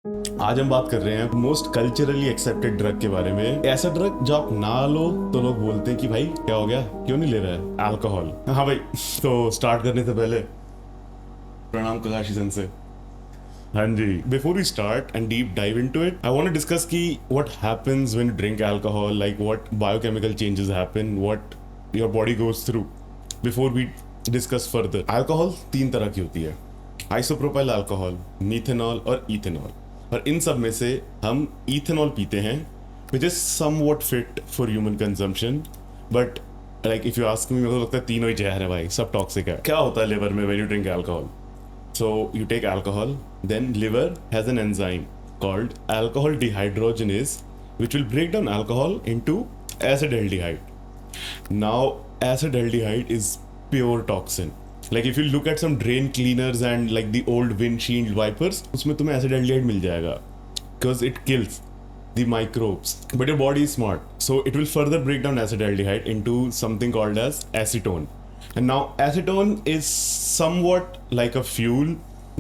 आज हम बात कर रहे हैं मोस्ट कल्चरली एक्सेप्टेड ड्रग के बारे में। ऐसा ड्रग जो आप ना लो तो लोग बोलते हैं कि भाई क्या हो गया, क्यों नहीं ले रहा है, अल्कोहल। हाँ भाई, तो स्टार्ट करने से पहले प्रणाम ककाशी सन से। हाँ जी, before we start and deep dive into it, I want to discuss कि what happens when you drink alcohol, like what biochemical changes happen, what your body goes through before we discuss further. Alcohol तीन तरह की होती है, isopropyl alcohol, methanol और ethanol. और इन सब में से हम इथेनॉल पीते हैं which is somewhat fit for human consumption, but like if you ask me, मेरे को लगता है तीनों ही जहर है भाई, सब टॉक्सिक है। क्या होता है लिवर में when you drink alcohol? So you take alcohol, then liver has an enzyme called alcohol dehydrogenase, which will break down alcohol into acetaldehyde. Now, acetaldehyde is pure toxin. Like if you look at some drain cleaners and like the old windshield wipers, उसमें तुम्हें acetaldehyde मिल जाएगा, because it kills the microbes. But your body is smart, so it will further break down acetaldehyde into something called as acetone. And now acetone is somewhat like a fuel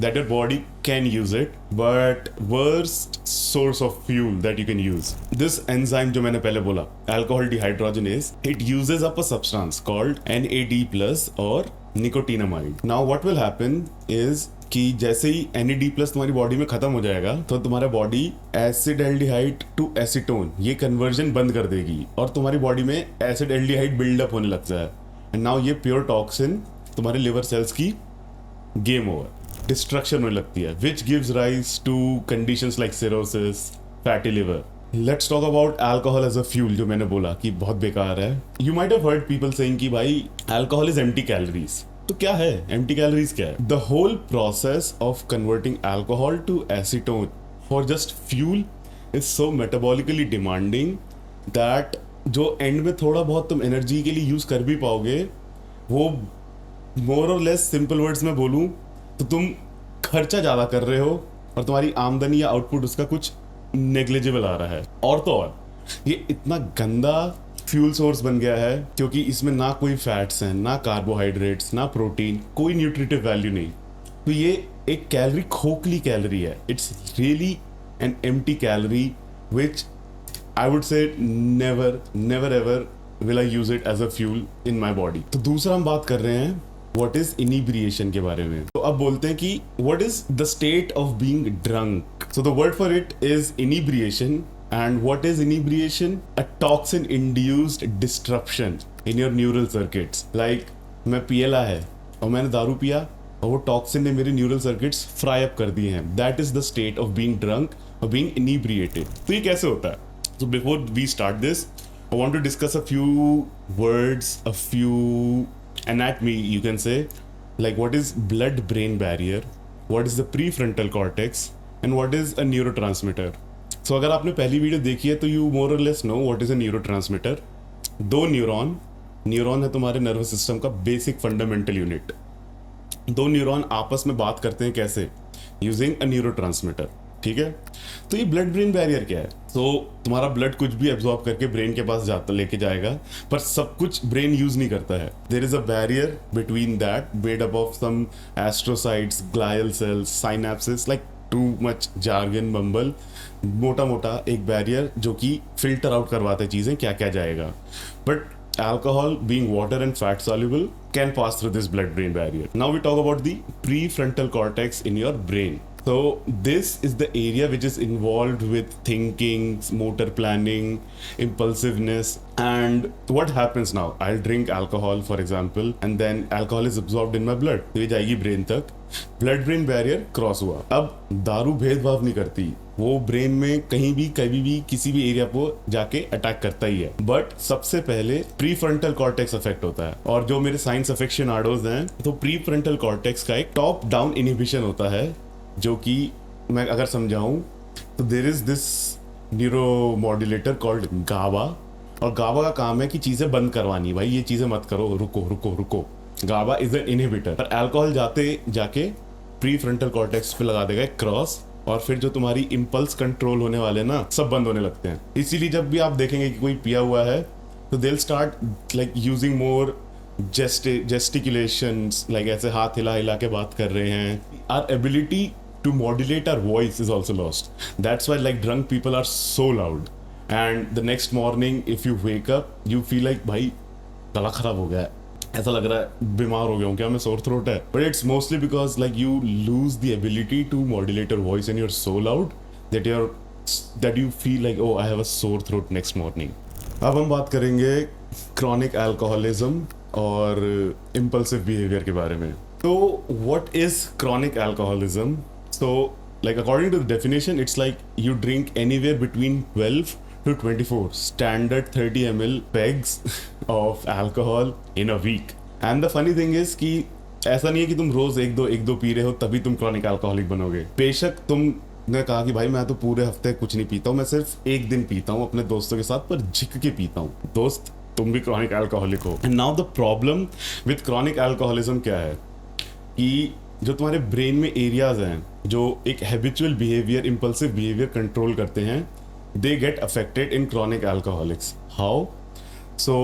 that your body can use it, but worst source of fuel that you can use. This enzyme जो मैंने पहले बोला, alcohol dehydrogenase, it uses up a substance called NAD+ or nicotinamide. Now what will happen is कि जैसे ही NAD+ तुम्हारी body में खत्म हो जाएगा तो तुम्हारा बॉडी एसिडल्डिहाइड टू एसीटोन ये कन्वर्जन बंद कर देगी और तुम्हारी बॉडी में एसिडल्डिहाइड बिल्डअप होने लगता है। एंड नाउ ये प्योर टॉक्सिन तुम्हारे लिवर सेल्स की गेम ओवर, डिस्ट्रक्शन होने लगती है, which gives rise to conditions like cirrhosis, fatty liver. Let's talk about alcohol as a fuel, जो मैंने बोला कि बहुत बेकार है। You might have heard people saying कि भाई अल्कोहल इज एम्प्टी कैलोरीज। तो क्या है एम्प्टी कैलोरीज? क्या है? The whole process of converting alcohol to acetone for just fuel is so metabolically demanding that जो एंड में थोड़ा बहुत तुम एनर्जी के लिए यूज कर भी पाओगे, वो मोर और लेस सिंपल वर्ड्स में बोलूं तो तुम खर्चा ज्यादा कर रहे हो और तुम्हारी आमदनी या आउटपुट उसका कुछ नेग्लिजिबल आ रहा है। और तो और ये इतना गंदा फ्यूल सोर्स बन गया है क्योंकि इसमें ना कोई फैट्स हैं, ना कार्बोहाइड्रेट्स, ना प्रोटीन, कोई न्यूट्रिटिव वैल्यू नहीं। तो ये एक कैलोरी, खोखली कैलोरी है। It's really an empty calorie which I would say never ever will I use it as a fuel in my body. तो दूसरा हम बात कर रहे हैं what is inebriation के बारे में। तो अब बोलते हैं कि what is the state of being drunk. So the word for it is inebriation. And what is inebriation? A toxin induced disruption in your neural circuits. Like मैं पियला है और मैंने दारू पिया और वो टॉक्सिन ने मेरे न्यूरल सर्किट्स फ्राई अप कर दिए हैं। That is the state of being drunk or being inebriated. तो ये कैसे होता है? So before we start this, I want to discuss a few words, a few anatomy, you can say, like what is blood-brain barrier, what is the prefrontal cortex, and what is a neurotransmitter. So अगर आपने पहली video देखी है तो you more or less know what is a neurotransmitter. दो neuron है तुम्हारे nervous system का बेसिक फंडामेंटल यूनिट। दो न्यूरॉन आपस में बात करते हैं कैसे? Using a neurotransmitter. ठीक है, तो ये ब्लड ब्रेन बैरियर क्या है? तो तुम्हारा ब्लड कुछ भी एब्जॉर्ब करके ब्रेन के पास जाता लेके जाएगा, पर सब कुछ ब्रेन यूज नहीं करता है। There is a barrier between that made up of some astrocytes, glial cells, synapses, like too much jargon bumble, मोटा मोटा एक बैरियर जो कि फिल्टर आउट करवाता है चीजें, क्या क्या जाएगा। But alcohol being water and fat soluble can pass through this blood brain barrier. Now we talk about the prefrontal cortex in your brain. So this is the area which is involved with thinking, motor planning, impulsiveness. And what happens now? I'll drink alcohol, for example, and then alcohol is absorbed in my blood. तो ये जाएगी brain तक, blood brain barrier cross हुआ। अब दारू भेदभाव नहीं करती, वो ब्रेन में कहीं भी कभी भी किसी भी एरिया को जाके अटैक करता ही है। बट सबसे पहले प्रीफ्रंटल कॉर्टेक्स अफेक्ट होता है। और जो मेरे साइंस अफेक्शनाडोज हैं, तो प्रीफ्रंटल कॉर्टेक्स का एक टॉप डाउन इनहिबिशन होता है, जो कि मैं अगर समझाऊं तो there is this neuro modulator called GABA. और गाबा का काम है कि चीजें बंद करवानी, भाई ये चीजें मत करो, रुको रुको रुको। गाबा इज एन इनहिबिटर। पर अल्कोहल जाके प्रीफ्रंटल कॉर्टेक्स पे लगा देगा एक क्रॉस, और फिर जो तुम्हारी इम्पल्स कंट्रोल होने वाले ना, सब बंद होने लगते हैं। इसीलिए जब भी आप देखेंगे कि कोई पिया हुआ है तो they will start like using more gesticulations, like ऐसे हाथ हिला हिला के बात कर रहे हैं। Our ability to modulate our voice is also lost. That's why like drunk people are so loud, and the next morning if you wake up you feel like भाई गला खराब हो गया है, ऐसा लग रहा है बीमार हो गया हूँ क्या मैं, सोर थ्रोट है. But it's mostly because like you lose the ability to modulate your voice and you're so loud that you feel like oh I have a sore throat next morning. अब हम बात करेंगे chronic alcoholism और impulsive behaviour के बारे में. तो what is chronic alcoholism? So like according to the definition it's like you drink anywhere between 12 to 24 standard 30 ml pegs of alcohol in a week. And the funny thing is कि ऐसा नहीं है कि तुम रोज एक दो पी रहे हो तभी तुम क्रॉनिक अल्कोहलिक बनोगे. बेशक तुमने कहा कि भाई मैं तो पूरे हफ्ते कुछ नहीं पीता हूँ, मैं सिर्फ एक दिन पीता हूँ अपने दोस्तों के साथ, पर झिक के पीता हूँ, दोस्त तुम भी क्रॉनिक अल्कोहलिक हो. And now the problem with chronic alcoholism क्या है कि जो तुम्हारे ब्रेन में एरियाज हैं जो एक habitual behaviour, impulsive behaviour control करते हैं, they get affected in chronic alcoholics. How? So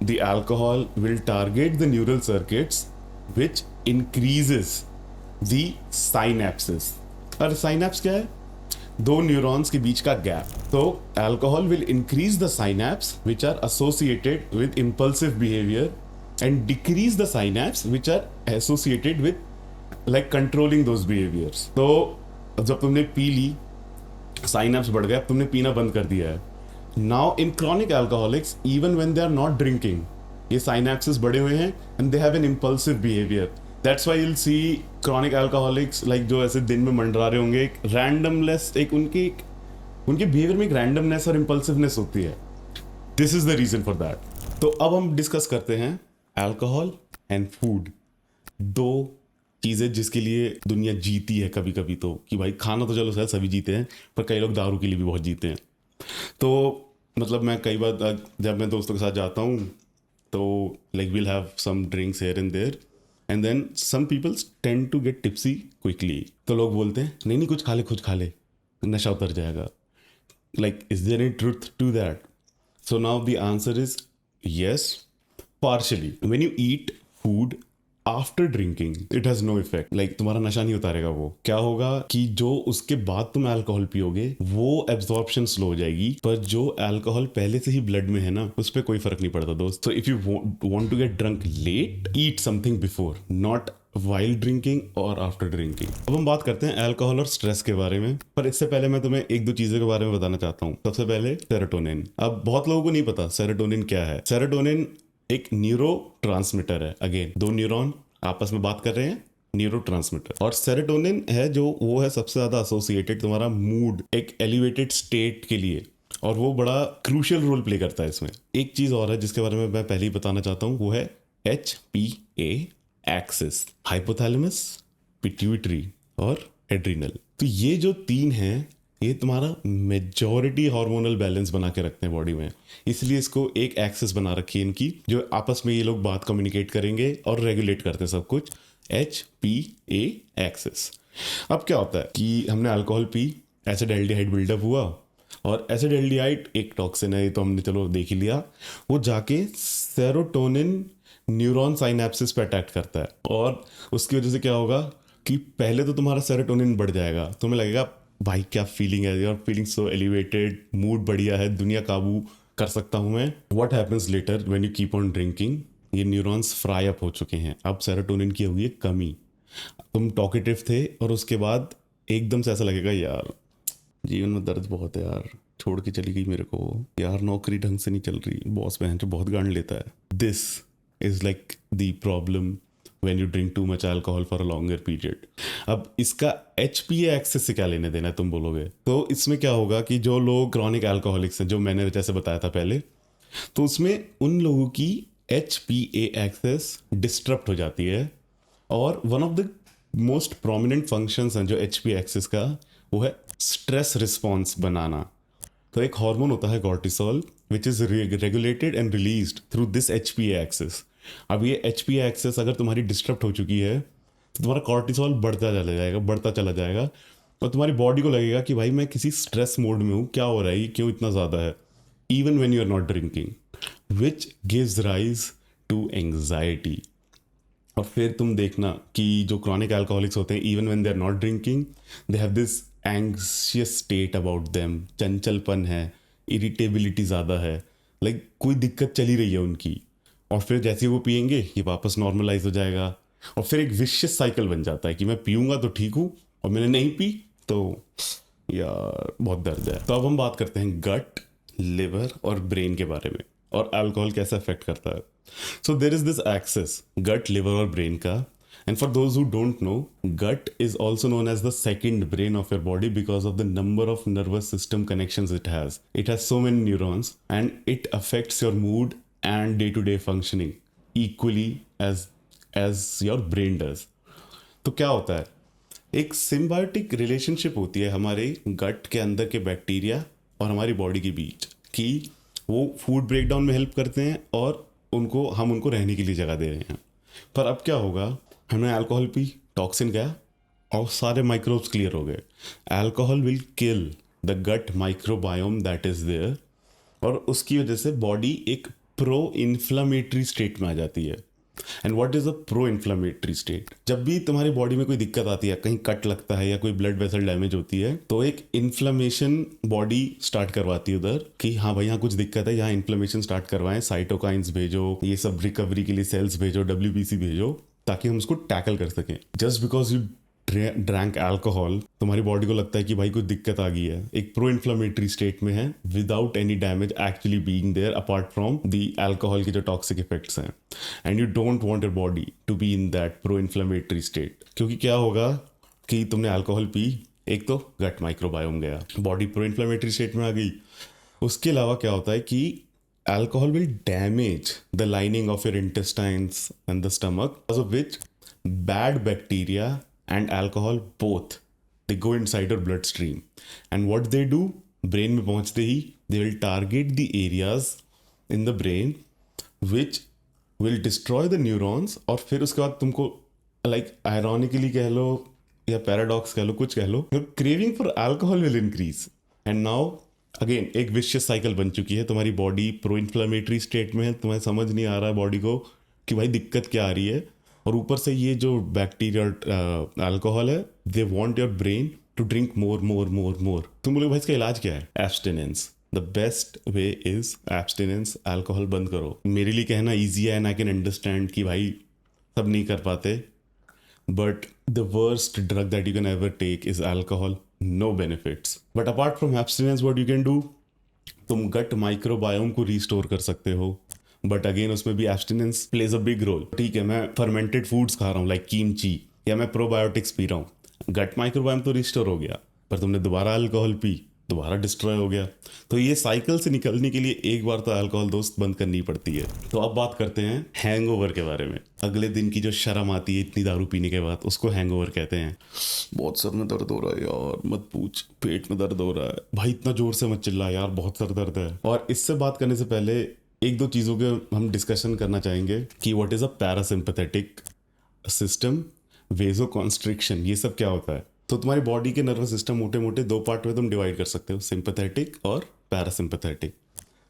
the alcohol will target the neural circuits which increases the synapses. और synapse क्या है? दो न्यूरॉन्स के बीच का गैप. तो alcohol will increase the synapse which are associated with impulsive behavior and decrease the synapse which are associated with like controlling those behaviors. तो जब तुमने पी ली, साइनैप्स बढ़ गया, तुमने पीना बंद कर दिया है. Now in chronic alcoholics even when they are not drinking, ये साइनैप्सेस बढ़े हुए हैं and they have an impulsive behaviour. That's why you will see chronic alcoholics like जो ऐसे दिन में मंडरा रहे होंगे, एक रैंडमनेस, उनके बिहेवियर में एक रैंडमनेस और इम्पल्सिवनेस होती है. This is the reason for that. तो अब हम डिस्कस करते हैं अल्कोहल एंड फूड, दो चीज़ें जिसके लिए दुनिया जीती है कभी कभी. तो कि भाई खाना तो चलो शायद सभी जीते हैं, पर कई लोग दारू के लिए भी बहुत जीते हैं. तो मतलब मैं कई बार जब मैं दोस्तों के साथ जाता हूँ तो like will have some drinks here and there and then some peoples tend to get tipsy quickly. तो लोग बोलते हैं नहीं कुछ खा ले नशा उतर जाएगा. Like is there any truth to that? So now the answer is yes, partially. When you eat food after drinking it has no effect. Like तुम्हारा नशा नहीं उतारेगा. वो क्या होगा कि जो उसके बाद तुम अल्कोहल पियोगे वो एब्जॉर्प्शन स्लो हो जाएगी, पर जो अल्कोहल पहले से ही ब्लड में है ना, उस पर कोई फर्क नहीं पड़ता दोस्त. So if you want to get drunk late, eat something before, not while drinking और आफ्टर ड्रिंकिंग. अब हम बात करते हैं अल्कोहल और स्ट्रेस के बारे में, पर इससे पहले मैं तुम्हें एक दो चीजों के बारे में बताना चाहता हूँ. सबसे पहले सेरोटोनिन. अब बहुत लोगों को नहीं पता सेरोटोनिन क्या है. सेरोटोनिन एक न्यूरो ट्रांसमीटर है. अगेन दो न्यूरॉन आपस में बात कर रहे हैं, न्यूरो ट्रांसमीटर. और सेरोटोनिन है जो वो है सबसे ज्यादा एसोसिएटेड तुम्हारा मूड, एक एलिवेटेड स्टेट के लिए, और वो बड़ा क्रूशियल रोल प्ले करता है इसमें. एक चीज और है जिसके बारे में मैं पहले ही बताना चाहता हूँ, वो है HPA एक्सिस, हाइपोथैलेमस, पिट्यूटरी और एड्रिनल. तो ये जो तीन हैं ये तुम्हारा मेजॉरिटी हार्मोनल बैलेंस बना के रखते हैं बॉडी में. इसलिए इसको एक एक्सेस बना रखी है इनकी, जो आपस में ये लोग बात कम्युनिकेट करेंगे और रेगुलेट करते हैं सब कुछ. HPA axis. अब क्या होता है कि हमने अल्कोहल पी, एसिडाल्डिहाइड बिल्डअप हुआ, और एसिडाल्डिहाइड एक टॉक्सिन है, तो हमने चलो देख ही लिया. वो जाके सेरोटोनिन न्यूरॉन साइनेप्सिस पे अटैक करता है, और उसकी वजह से क्या होगा कि पहले तो तुम्हारा सेरोटोनिन बढ़ जाएगा, तुम्हें लगेगा भाई क्या फीलिंग है, your feeling so elevated, mood बढ़िया है, दुनिया काबू कर सकता हूँ मैं. What happens letter when you keep on drinking, ये न्यूरॉन्स फ्राई अप हो चुके हैं, अब सेरोटोनिन की हुई है कमी. तुम टॉकेटिव थे और उसके बाद एकदम से ऐसा लगेगा यार जीवन में दर्द बहुत है यार, छोड़ के चली गई मेरे को यार, नौकरी ढंग से नहीं चल रही, बॉस बहन जो बहुत गांड लेता है. This is like the problem when you drink too much alcohol for a longer period. अब इसका HPA एक्सेस से क्या लेने देना है तुम बोलोगे. तो इसमें क्या होगा कि जो लोग क्रॉनिक अल्कोहलिक्स हैं, जो मैंने जैसे बताया था पहले, तो उसमें उन लोगों की HPA एक्सेस डिस्टर्ब हो जाती है, और one of the most prominent functions हैं जो HPA एक्सेस का, वो है स्ट्रेस रिस्पॉन्स बनाना. तो एक हार्मोन होता है cortisol which is regulated and released through this HPA axis. अब ये HPA एक्सेस अगर तुम्हारी डिस्टर्ब हो चुकी है तो तुम्हारा कॉर्टिसोल बढ़ता चला जाएगा, और तुम्हारी बॉडी को लगेगा कि भाई मैं किसी स्ट्रेस मोड में हूँ, क्या हो रहा है, क्यों इतना ज़्यादा है, even when you are not drinking, which gives rise to anxiety. और फिर तुम देखना कि जो क्रॉनिक अल्कोहलिक्स होते हैं, even when they are not drinking, they have this anxious state about them, चंचलपन है, इरिटेबिलिटी ज़्यादा है, लाइक कोई दिक्कत चली रही है उनकी, और फिर जैसे ही वो पियेंगे ये वापस नॉर्मलाइज हो जाएगा, और फिर एक विशियस साइकिल बन जाता है कि मैं पीऊँगा तो ठीक हूँ, और मैंने नहीं पी तो यार बहुत दर्द है। तो अब हम बात करते हैं गट, लिवर और ब्रेन के बारे में, और अल्कोहल कैसे अफेक्ट करता है। So there is this axis gut, liver और ब्रेन का, and for those who don't know, gut is also known as the second brain of your body because of the number of nervous system connections it has so many neurons, and it affects your mood and day-to-day functioning equally as your brain does. तो क्या होता है, एक symbiotic relationship होती है हमारे गट के अंदर के बैक्टीरिया और हमारी बॉडी के बीच, कि वो फूड ब्रेकडाउन में हेल्प करते हैं और हम उनको रहने के लिए जगह दे रहे हैं। पर अब क्या होगा, हमने अल्कोहल पी, टॉक्सिन गया और सारे माइक्रोब्स क्लियर हो गए। Alcohol will kill the gut microbiome that is there, और उसकी वजह से बॉडी एक प्रो इन्फ्लामेटरी स्टेट में आ जाती है। And what is a pro inflammatory state? जब भी तुम्हारी बॉडी में कोई दिक्कत आती है, कहीं कट लगता है या कोई ब्लड वेसल डैमेज होती है, तो एक इन्फ्लामेशन बॉडी स्टार्ट करवाती है उधर कि हाँ भाई यहाँ कुछ दिक्कत है, यहाँ इन्फ्लामेशन स्टार्ट करवाएं, साइटोकाइंस भेजो, ये सब रिकवरी के लिए सेल्स भेजो, WBC भेजो, ताकि हम उसको टैकल कर सकें। Just because you drank alcohol, तुम्हारी बॉडी को लगता है कि भाई कोई दिक्कत आ गई है, एक प्रो इन्फ्लामेटरी स्टेट में है, without any damage actually being there apart from the alcohol के जो टॉक्सिक इफेक्ट्स हैं। And you don't want your body to be in that pro inflammatory state, क्योंकि क्या होगा कि तुमने अल्कोहल पी, एक तो गट माइक्रोबायोम गया, बॉडी प्रो इन्फ्लामेटरी स्टेट में आ गई। उसके अलावा क्या होता है कि alcohol will damage the lining of your intestines and the stomach, because of which bad bacteria and alcohol both, they go inside your bloodstream, and what they do, brain में पहुंचते ही they will target the areas in the brain which will destroy the neurons, और फिर उसके बाद तुमको like ironically कह लो या paradox कह लो, कुछ कह लो, your craving for alcohol will increase, and now again एक विशियस साइकिल बन चुकी है। तुम्हारी बॉडी प्रो इन्फ्लामेटरी स्टेट में है, तुम्हें समझ नहीं आ रहा है बॉडी को कि भाई दिक्कत क्या आ रही है, और ऊपर से ये जो बैक्टीरिया अल्कोहल है, they want your brain to drink more more more more. तुम बोलोगे भाई इसका इलाज क्या है? Abstinence. The best way is abstinence. Alcohol बंद करो। मेरे लिए कहना ईजी है एंड आई कैन अंडरस्टैंड कि भाई सब नहीं कर पाते, but the worst drug that you can ever take is alcohol. No benefits. But apart from abstinence, what you can do, तुम गट माइक्रोबायोम को रिस्टोर कर सकते हो, बट अगेन उसमें भी abstinence plays a big role. ठीक है, मैं फर्मेंटेड फूड्स खा रहा हूँ लाइक कीमची, या मैं प्रोबायोटिक्स पी रहा हूँ, गट माइक्रोबायोम तो रिस्टोर हो गया, पर तुमने दोबारा अल्कोहल पी, दोबारा डिस्ट्रॉय हो गया। तो ये साइकिल से निकलने के लिए एक बार तो अल्कोहल दोस्त बंद करनी पड़ती है। तो अब बात करते हैं हैंगओवर के बारे में। अगले दिन की जो शर्म आती है इतनी दारू पीने के बाद, उसको हैंगओवर कहते हैं। बहुत सर में दर्द हो रहा है यार, मत पूछ, पेट में दर्द हो रहा है भाई, इतना जोर से मत चिल्ला यार, बहुत सर दर्द है। और इससे बात करने से पहले एक दो चीज़ों के हम डिस्कशन करना चाहेंगे कि what is a parasympathetic system, vasoconstriction, ये सब क्या होता है। तो तुम्हारी बॉडी के नर्वस सिस्टम मोटे मोटे दो पार्ट में तुम डिवाइड कर सकते हो, सिंपैथेटिक और पैरासिम्पैथेटिक।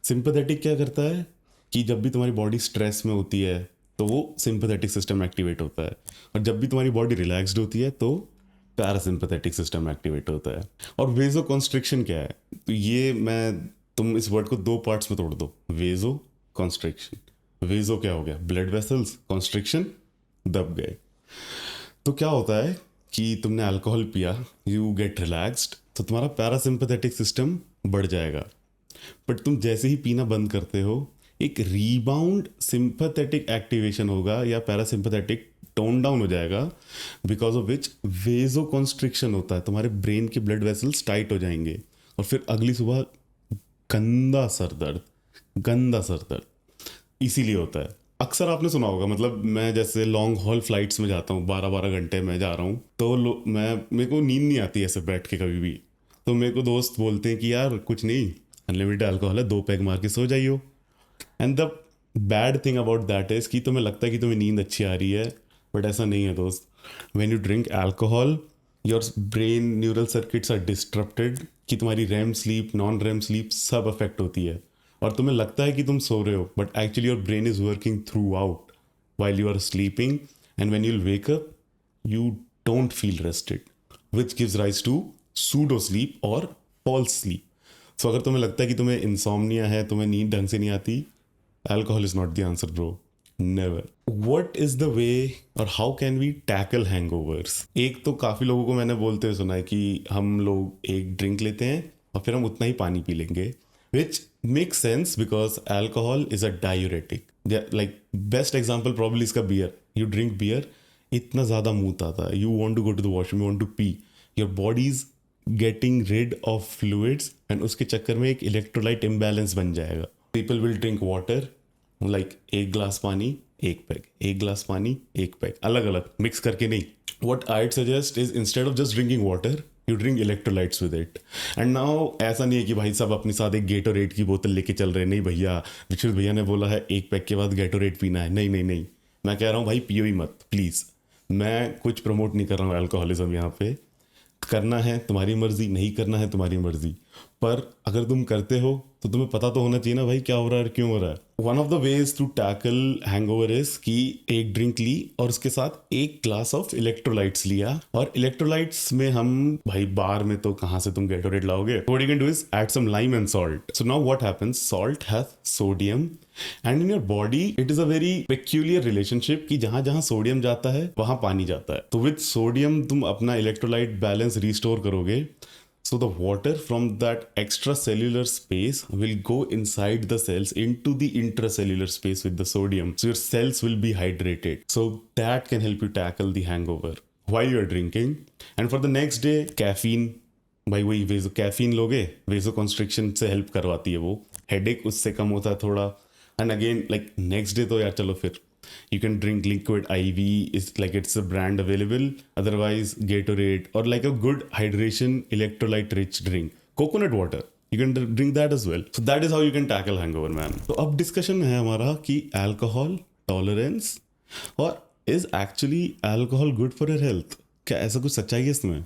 सिंपैथेटिक क्या करता है कि जब भी तुम्हारी बॉडी स्ट्रेस में होती है तो वो सिंपैथेटिक सिस्टम एक्टिवेट होता है, और जब भी तुम्हारी बॉडी रिलैक्स्ड होती है तो पैरासिम्पैथेटिक सिस्टम एक्टिवेट होता है। और वेजोकॉन्स्ट्रिक्शन क्या है, तो ये तुम इस वर्ड को दो पार्ट्स में तोड़ दो, वेजो कॉन्स्ट्रिक्शन। वेजो क्या हो गया, ब्लड वेसल्स, कॉन्स्ट्रिक्शन दब गए। तो क्या होता है कि तुमने अल्कोहल पिया, यू गेट रिलैक्स्ड, तो तुम्हारा पैरासिम्पैथेटिक सिस्टम बढ़ जाएगा, बट तुम जैसे ही पीना बंद करते हो एक रीबाउंड सिंपैथेटिक एक्टिवेशन होगा या पैरासिम्पैथेटिक टोन डाउन हो जाएगा, बिकॉज ऑफ विच वेजोकॉन्स्ट्रिक्शन होता है, तुम्हारे ब्रेन के ब्लड वेसल्स टाइट हो जाएंगे, और फिर अगली सुबह गंदा सर दर्द इसीलिए होता है। अक्सर आपने सुना होगा, मतलब मैं जैसे लॉन्ग हॉल फ्लाइट्स में जाता हूँ, 12-12 घंटे मैं जा रहा हूँ, तो मेरे को नींद नहीं आती ऐसे बैठ के कभी भी, तो मेरे को दोस्त बोलते हैं कि यार कुछ नहीं, अनलिमिटेड अल्कोहल है, 2 पैग मार के सो जाइयो। And the bad thing about that is कि तुम्हें लगता है कि तुम्हें नींद अच्छी आ रही है, बट ऐसा नहीं है दोस्त। When you drink alcohol your brain neural circuits are disrupted, कि तुम्हारी REM sleep, non REM sleep सब अफेक्ट होती है, और तुम्हें लगता है कि तुम सो रहे हो, but actually your brain is working throughout while you are sleeping, and when you'll wake up, you don't feel rested, which gives rise to pseudo sleep or false sleep. So अगर तुम्हें लगता है कि तुम्हें insomnia है, तुम्हें नींद ढंग से नहीं आती, alcohol is not the answer, bro. Never. What is the way or how can we tackle hangovers? एक तो काफ़ी लोगों को मैंने बोलते हुए सुना है कि हम लोग एक ड्रिंक लेते हैं और फिर हम उतना ही पानी पी लेंगे, which makes sense because alcohol is a diuretic. Like best example probably इसका beer. You drink beer, इतना ज़्यादा मुंह आता है, you want to go to the washroom, you want to pee, your body's getting rid of fluids and उसके चक्कर में एक इलेक्ट्रोलाइट इम्बैलेंस बन जाएगा. People will drink water like एक ग्लास पानी एक पैग, एक ग्लास पानी एक पैग, अलग अलग मिक्स करके नहीं. What I'd suggest is instead of just drinking water, you drink electrolytes with it. And now ऐसा नहीं है कि भाई साहब अपने साथ एक गेटोरेट की बोतल लेके चल रहे हैं. नहीं भैया, विश्व भैया ने बोला है एक पैक के बाद गेटोरेट पीना है. नहीं नहीं नहीं, मैं कह रहा हूँ भाई पियो ही मत प्लीज़. मैं कुछ प्रमोट नहीं कर रहा हूँ अल्कोहलिज्म यहाँ पे. करना है तुम्हारी मर्जी, नहीं करना है तुम्हारी मर्जी, पर अगर तुम करते हो तो तुम्हें पता तो होना चाहिए ना भाई क्या हो रहा है और क्यों हो रहा है. One of the ways to tackle hangover is कि एक ड्रिंक ली और उसके साथ एक ग्लास ऑफ इलेक्ट्रोलाइट्स लिया. और इलेक्ट्रोलाइट्स में हम भाई बार में तो कहाँ से तुम गेटोरेट लाओगे. What you can do is add some lime and salt. So now what happens, salt has sodium and in your body it is a very peculiar relationship कि जहां जहां सोडियम जाता है वहां पानी जाता है. तो विद सोडियम तुम अपना इलेक्ट्रोलाइट बैलेंस रिस्टोर करोगे. So the water from that extracellular space will go inside the cells into the intracellular space with the sodium. So your cells will be hydrated. So that can help you tackle the hangover while you're drinking. And for the next day, caffeine. भाई वही वेजो caffeine लोगे, वेजो constriction से help करवाती है वो. Headache उससे कम होता है थोड़ा. And again like next day तो यार चलो फिर you can drink liquid IV, is like it's a brand available, otherwise Gatorade or like a good hydration electrolyte rich drink, coconut water, you can drink that as well. So that is how you can tackle hangover, man. तो अब discussion है हमारा कि alcohol tolerance और is actually alcohol good for your health. क्या ऐसा कुछ सच्चाई है इसमें?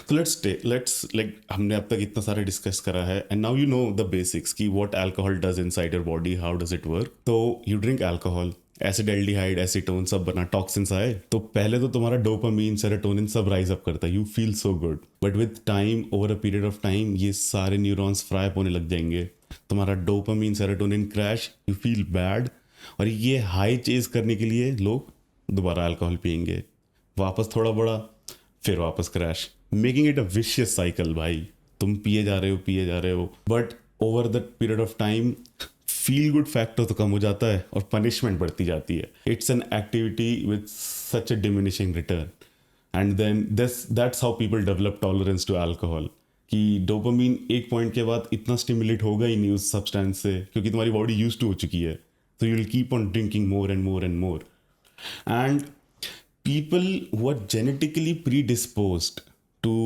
So let's like हमने अब तक इतना सारा डिस्कस करा है and now you know the basics कि what alcohol does inside your body, how does it work. तो you drink alcohol, एसिडल्डिहाइड, एसीटोन सब बना, टॉक्सिन्स आए तो पहले तो तुम्हारा डोपामीन, सेरोटोनिन सब राइज अप करता है, you feel so good. But with time, over a period of time, ये सारे न्यूरॉन्स फ्राई होने लग जाएंगे. तुम्हारा dopamine, serotonin crash, you feel bad. और ये हाई चेज करने के लिए लोग दोबारा अल्कोहल पियेंगे, वापस थोड़ा बड़ा, फिर वापस crash, making it a vicious cycle. भाई तुम पिए जा रहे हो but over the period of time feel good factor तो कम हो जाता है और पनिशमेंट बढ़ती जाती है. It's an activity with such a diminishing return. And then that's how people develop tolerance to alcohol. कि डोपामीन एक पॉइंट के बाद इतना स्टिमुलेट होगा ही नहीं उस सब्सटेंस से, क्योंकि तुम्हारी बॉडी यूज टू हो चुकी है. तो you will keep on drinking more and more and more. And people who are genetically predisposed to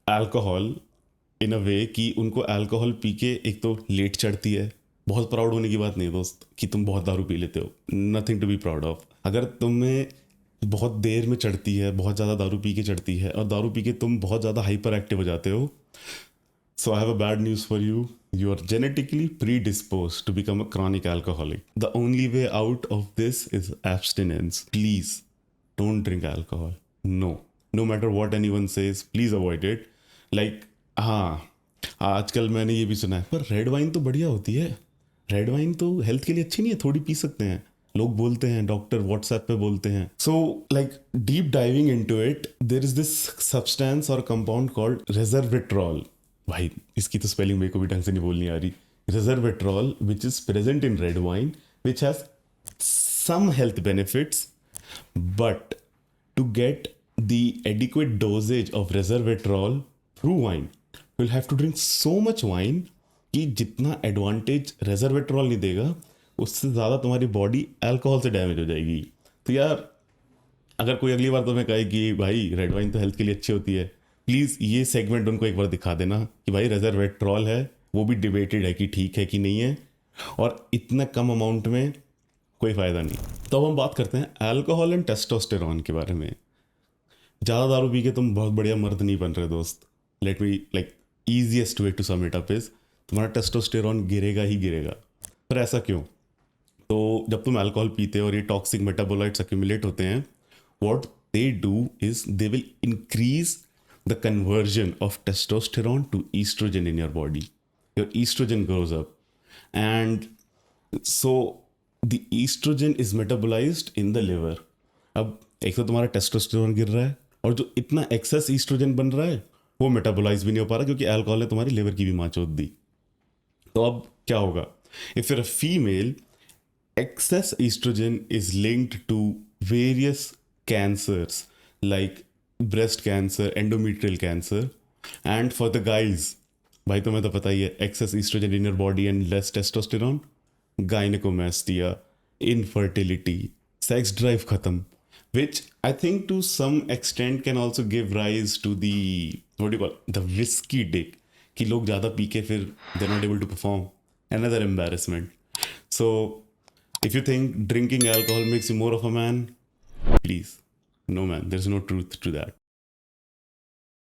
alcohol in a way कि उनको अल्कोहल पी के एक तो लेट चढ़ती है. बहुत प्राउड होने की बात नहीं दोस्त कि तुम बहुत दारू पी लेते हो, nothing to be proud of. अगर तुम्हें बहुत देर में चढ़ती है, बहुत ज़्यादा दारू पी के चढ़ती है और दारू पी के तुम बहुत ज़्यादा हाइपर एक्टिव हो जाते हो, so I have a bad news for you. You are genetically predispose to become a chronic alcoholic. The only way out of this is abstinence. Please don't drink alcohol. No matter what anyone says, please avoid it. Like हाँ, आजकल मैंने ये भी सुना है पर red wine तो बढ़िया होती है, रेड वाइन तो हेल्थ के लिए अच्छी नहीं है, थोड़ी पी सकते हैं, लोग बोलते हैं, डॉक्टर व्हाट्सएप पे बोलते हैं. So like deep diving into it, there is this substance और कंपाउंड कॉल्ड रेजर्वेट्रॉल. भाई इसकी तो स्पेलिंग मेरे को भी ढंग से नहीं बोलनी आ रही. Resveratrol which is present in red wine, which has some health benefits, but to get the adequate dosages of resveratrol through wine you will have to drink so much wine कि जितना एडवांटेज रेजर्वेट्रॉल नहीं देगा उससे ज़्यादा तुम्हारी body alcohol से damage हो जाएगी. तो यार अगर कोई अगली बार तुम्हें कहे कि भाई रेड वाइन तो हेल्थ के लिए अच्छी होती है, प्लीज़ ये सेगमेंट उनको एक बार दिखा देना कि भाई रेजर्वेट्रॉल है, वो भी डिबेटेड है कि ठीक है कि नहीं है, और इतना कम अमाउंट में कोई फ़ायदा नहीं. तो अब हम बात करते हैं अल्कोहल एंड टेस्टोस्टेरॉन के बारे में. ज़्यादा दारू पी के तुम बहुत बढ़िया मर्द नहीं बन रहे दोस्त. Let me like easiest way to sum it up is तुम्हारा टेस्टोस्टेरॉन गिरेगा ही गिरेगा. पर ऐसा क्यों? तो जब तुम अल्कोहल पीते हो और ये टॉक्सिक मेटाबोलाइट्स अक्यूमुलेट होते हैं, what they do is they will increase the conversion of testosterone to estrogen in your body. Your estrogen grows up, and so the estrogen is metabolized in the liver. अब एक तो तुम्हारा testosterone गिर रहा है, और जो इतना एक्सेस ईस्ट्रोजन बन रहा है वो मेटाबोलाइज भी नहीं हो पा रहा, क्योंकि अल्कोहल ने तुम्हारी लिवर की भी माँ चोद दी. तो अब क्या होगा? If you're a female, excess estrogen is linked to various cancers like breast cancer, endometrial cancer. And for the guys, भाई तुम्हें तो पता ही है, excess estrogen in your body and less testosterone, gynecomastia, infertility, sex drive khatam, which I think to some extent can also give rise to the, what do you call, the whiskey dick, कि लोग ज़्यादा P के फिर they're not able to perform. Another embarrassment. So if you think drinking alcohol makes you more of a man, please, no man, there's no truth to that.